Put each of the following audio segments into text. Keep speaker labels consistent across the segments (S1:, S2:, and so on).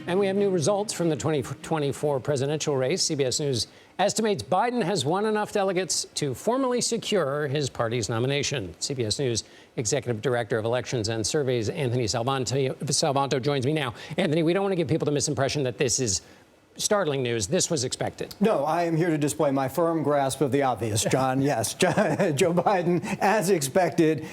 S1: And we have new results from the 2024 presidential race. CBS News estimates Biden has won enough delegates to formally secure his party's nomination. CBS News Executive Director of Elections and Surveys, Anthony Salvanto, joins me now. Anthony, we don't want to give people the misimpression that this is startling news. This was expected.
S2: No, I am here to display my firm grasp of the obvious, John. Yes, Joe Biden, as expected,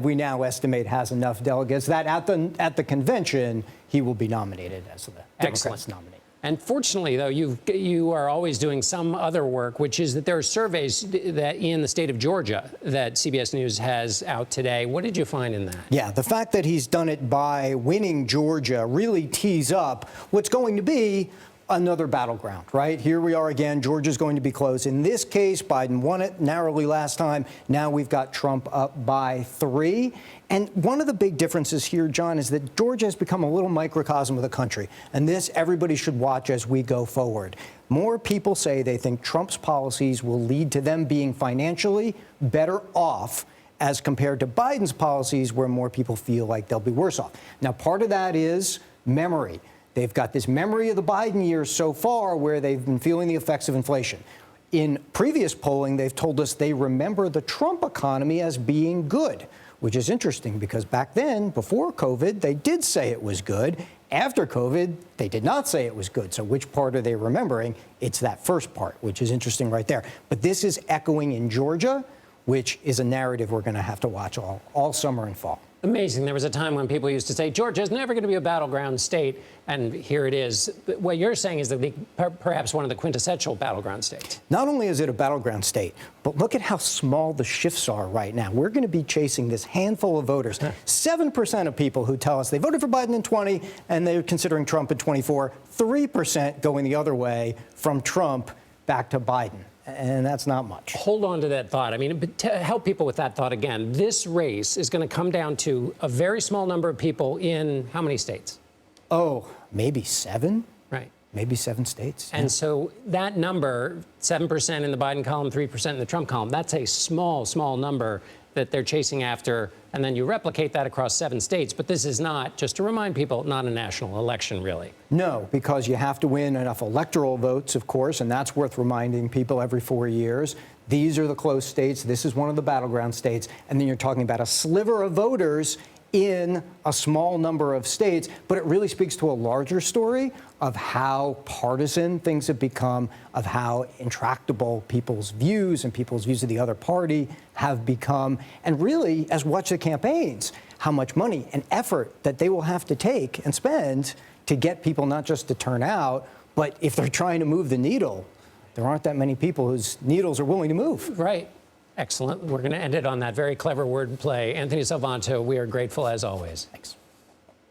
S2: we now estimate has enough delegates that at the convention, he will be nominated as the Democrats' nominee.
S1: And fortunately, though, you are always doing some other work, which is that there are surveys that in the state of Georgia that CBS News has out today. What did you find in that?
S2: Yeah, the fact that he's done it by winning Georgia really tees up what's going to be another battleground, right? Here we are again. Georgia's going to be close. In this case, Biden won it narrowly last time. Now we've got Trump up by 3. And one of the big differences here, John, is that Georgia has become a little microcosm of the country. And this everybody should watch as we go forward. More people say they think Trump's policies will lead to them being financially better off as compared to Biden's policies, where more people feel like they'll be worse off. Now, part of that is memory. They've got this memory of the Biden years so far where they've been feeling the effects of inflation. In previous polling, they've told us they remember the Trump economy as being good, which is interesting because back then, before COVID, they did say it was good. After COVID, they did not say it was good. So which part are they remembering? It's that first part, which is interesting right there. But this is echoing in Georgia, which is a narrative we're going to have to watch all summer and fall.
S1: Amazing. There was a time when people used to say, Georgia is never going to be a battleground state. And here it is. What you're saying is that perhaps one of the quintessential battleground states.
S2: Not only is it a battleground state, but look at how small the shifts are right now. We're going to be chasing this handful of voters. 7% of people who tell us they voted for Biden in 20 and they're considering Trump in 24. 3% going the other way from Trump back to Biden. And that's not much.
S1: Hold on to that thought. I mean, to help people with that thought again, this race is going to come down to a very small number of people in how many states?
S2: Oh, maybe 7?
S1: Right.
S2: Maybe 7 states.
S1: And so that number, 7% in the Biden column, 3% in the Trump column, that's a small, small number that they're chasing after. And then you replicate that across 7 states. But this is not, just to remind people, not a national election, really.
S2: No, because you have to win enough electoral votes, of course, and that's worth reminding people every 4 years. These are the close states. This is one of the battleground states. And then you're talking about a sliver of voters in a small number of states, but it really speaks to a larger story of how partisan things have become, of how intractable people's views and people's views of the other party have become, and really, as we watch the campaigns, how much money and effort that they will have to take and spend to get people not just to turn out, but if they're trying to move the needle, there aren't that many people whose needles are willing to move.
S1: Right. Excellent. We're going to end it on that very clever wordplay. Anthony Salvanto, we are grateful as always.
S2: Thanks.